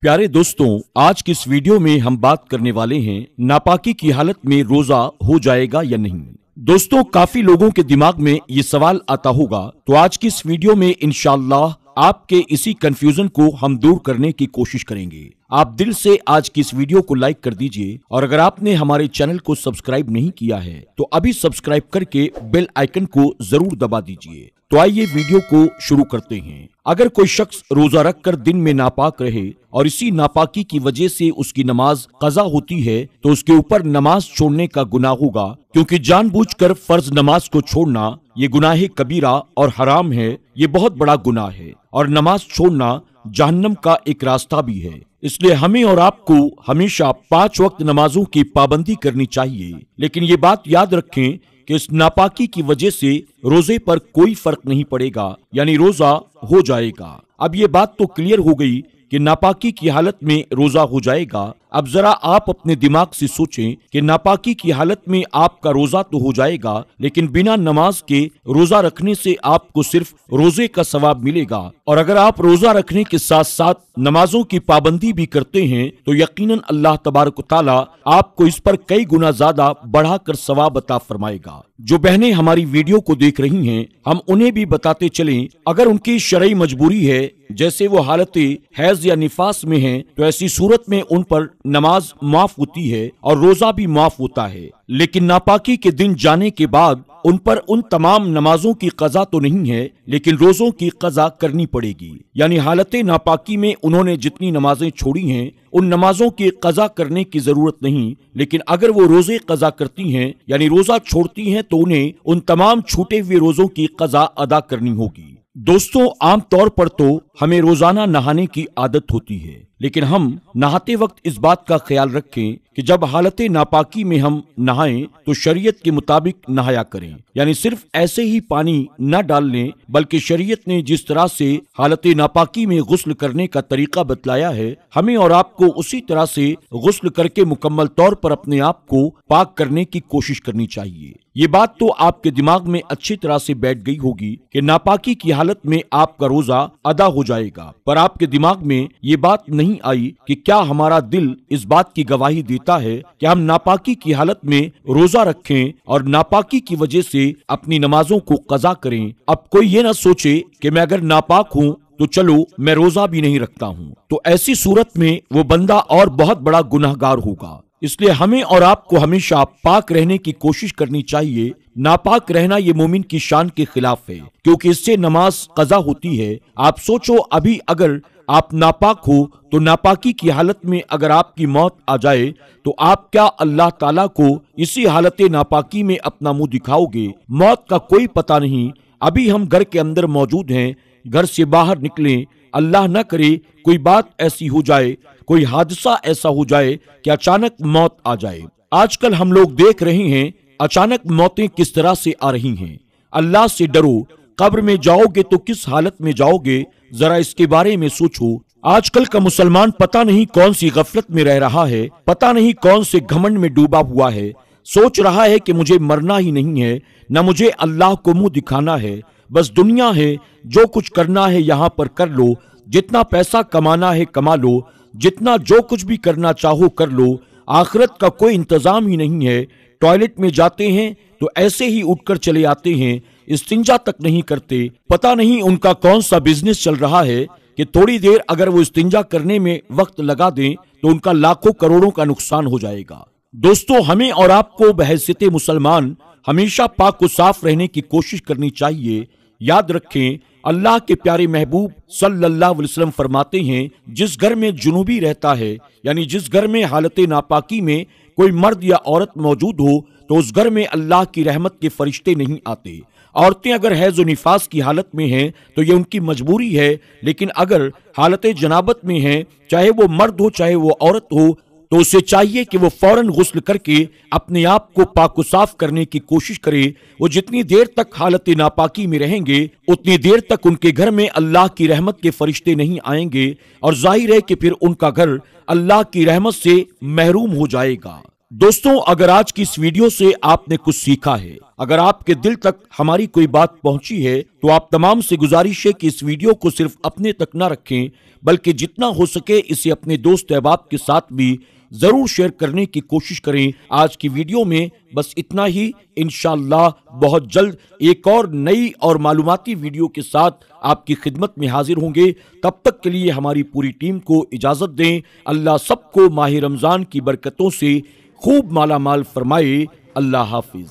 प्यारे दोस्तों, आज की इस वीडियो में हम बात करने वाले हैं नापाकी की हालत में रोजा हो जाएगा या नहीं। दोस्तों, काफी लोगों के दिमाग में ये सवाल आता होगा, तो आज की इस वीडियो में इंशाअल्लाह आपके इसी कंफ्यूजन को हम दूर करने की कोशिश करेंगे। आप दिल से आज की इस वीडियो को लाइक कर दीजिए और अगर आपने हमारे चैनल को सब्सक्राइब नहीं किया है तो अभी सब्सक्राइब करके बेल आइकन को जरूर दबा दीजिए। तो आइए वीडियो को शुरू करते हैं। अगर कोई शख्स रोजा रखकर दिन में नापाक रहे और इसी नापाकी की वजह से उसकी नमाज कज़ा होती है तो उसके ऊपर नमाज छोड़ने का गुनाह होगा, क्योंकि जानबूझकर फर्ज नमाज को छोड़ना ये गुनाह कबीरा और हराम है। ये बहुत बड़ा गुनाह है और नमाज छोड़ना जहन्नम का एक रास्ता भी है। इसलिए हमें और आपको हमेशा 5 वक्त नमाजों की पाबंदी करनी चाहिए। लेकिन ये बात याद रखें कि इस नापाकी की वजह से रोजे पर कोई फर्क नहीं पड़ेगा, यानी रोजा हो जाएगा। अब ये बात तो क्लियर हो गई कि नापाकी की हालत में रोजा हो जाएगा। अब जरा आप अपने दिमाग से सोचें कि नापाकी की हालत में आपका रोजा तो हो जाएगा, लेकिन बिना नमाज के रोजा रखने से आपको सिर्फ रोजे का सवाब मिलेगा। और अगर आप रोजा रखने के साथ साथ नमाजों की पाबंदी भी करते हैं तो यकीनन अल्लाह तबारक तआला आपको इस पर कई गुना ज्यादा बढ़ाकर सवाब अता फरमाएगा। जो बहनें हमारी वीडियो को देख रही हैं, हम उन्हें भी बताते चलें, अगर उनकी शरई मजबूरी है, जैसे वो हालत हैज या निफास में हैं, तो ऐसी सूरत में उन पर नमाज माफ होती है और रोजा भी माफ होता है। लेकिन नापाकी के दिन जाने के बाद उन पर उन तमाम नमाजों की कज़ा तो नहीं है, लेकिन रोजों की कज़ा करनी पड़ेगी। यानी हालत नापाकी में उन्होंने जितनी नमाजें छोड़ी हैं उन नमाजों की कज़ा करने की जरूरत नहीं, लेकिन अगर वो रोजे कज़ा करती हैं यानी रोजा छोड़ती हैं तो उन्हें उन तमाम छूटे हुए रोजों की कज़ा अदा करनी होगी। दोस्तों, आम तौर पर तो हमें रोजाना नहाने की आदत होती है, लेकिन हम नहाते वक्त इस बात का ख्याल रखें कि जब हालत नापाकी में हम नहाएं तो शरीयत के मुताबिक नहाया करें। यानी सिर्फ ऐसे ही पानी न डाल लें, बल्कि शरीयत ने जिस तरह से हालत नापाकी में गुस्ल करने का तरीका बतलाया है, हमें और आपको उसी तरह से गुस्ल करके मुकम्मल तौर पर अपने आप को पाक करने की कोशिश करनी चाहिए। ये बात तो आपके दिमाग में अच्छी तरह से बैठ गई होगी कि नापाकी की हालत में आपका रोजा अदा हो जाएगा, पर आपके दिमाग में ये बात नहीं आई कि क्या हमारा दिल इस बात की गवाही देता है कि हम नापाकी की हालत में रोजा रखें और नापाकी की वजह से अपनी नमाजों को कज़ा करें। अब कोई ये ना सोचे कि मैं अगर नापाक हूँ तो चलो मैं रोजा भी नहीं रखता हूँ, तो ऐसी सूरत में वो बंदा और बहुत बड़ा गुनहगार होगा। इसलिए हमें और आपको हमेशा पाक रहने की कोशिश करनी चाहिए। नापाक रहना ये मोमिन की शान के खिलाफ है, क्योंकि इससे नमाज कज़ा होती है। आप सोचो, अभी अगर आप नापाक हो तो नापाकी की हालत में अगर आपकी मौत आ जाए तो आप क्या अल्लाह ताला को इसी हालत नापाकी में अपना मुंह दिखाओगे? मौत का कोई पता नहीं। अभी हम घर के अंदर मौजूद हैं, घर से बाहर निकलें, अल्लाह न करे कोई बात ऐसी हो जाए, कोई हादसा ऐसा हो जाए कि अचानक मौत आ जाए। आजकल हम लोग देख रहे हैं अचानक मौतें किस तरह से आ रही हैं। अल्लाह से डरो। कब्र में जाओगे तो किस हालत में जाओगे, जरा इसके बारे में सोचो। आजकल का मुसलमान पता नहीं कौन सी गफलत में रह रहा है, पता नहीं कौन से घमंड में डूबा हुआ है। सोच रहा है कि मुझे मरना ही नहीं है, न मुझे अल्लाह को मुंह दिखाना है, बस दुनिया है, जो कुछ करना है यहाँ पर कर लो, जितना पैसा कमाना है कमा लो, जितना जो कुछ भी करना चाहो कर लो। आखिरत का कोई इंतजाम ही नहीं है। टॉयलेट में जाते हैं तो ऐसे ही उठकर चले आते हैं, इस्तिंजा तक नहीं करते। पता नहीं उनका कौन सा बिजनेस चल रहा है कि थोड़ी देर अगर वो इस्तिंजा करने में वक्त लगा दें तो उनका लाखों करोड़ों का नुकसान हो जाएगा। दोस्तों, हमें और आपको बहैसियत मुसलमान हमेशा पाक व साफ रहने की कोशिश करनी चाहिए। याद रखें, अल्लाह के प्यारे महबूब सल्लल्लाहु अलैहि वसल्लम फरमाते हैं, जिस घर में जुनूबी रहता है, यानी जिस घर में हालत नापाकी में कोई मर्द या औरत मौजूद हो, तो उस घर में अल्लाह की रहमत के फरिश्ते नहीं आते। औरतें अगर हैज व निफास की हालत में हैं तो ये उनकी मजबूरी है, लेकिन अगर हालत जनाबत में हैं, चाहे वो मर्द हो चाहे वो औरत हो, तो उसे चाहिए कि वो फौरन गुस्ल करके अपने आप को पाक व साफ करने की कोशिश करे। वो जितनी देर तक हालत नापाकी में रहेंगे उतनी देर तक उनके घर में अल्लाह की रहमत के फरिश्ते नहीं आएंगे और जाहिर है कि फिर उनका घर अल्लाह की रहमत से महरूम हो जाएगा। दोस्तों, अगर आज की इस वीडियो से आपने कुछ सीखा है, अगर आपके दिल तक हमारी कोई बात पहुंची है, तो आप तमाम से गुजारिश है कि इस वीडियो को सिर्फ अपने तक ना रखें, बल्कि जितना हो सके इसे अपने दोस्त अहबाब के साथ भी जरूर शेयर करने की कोशिश करें। आज की वीडियो में बस इतना ही। इंशाअल्लाह बहुत जल्द एक और नई और मालूमाती वीडियो के साथ आपकी खिदमत में हाजिर होंगे। तब तक के लिए हमारी पूरी टीम को इजाजत दें। अल्लाह सबको माह रमजान की बरकतों से खूब माला माल फरमाए। अल्लाह हाफिज।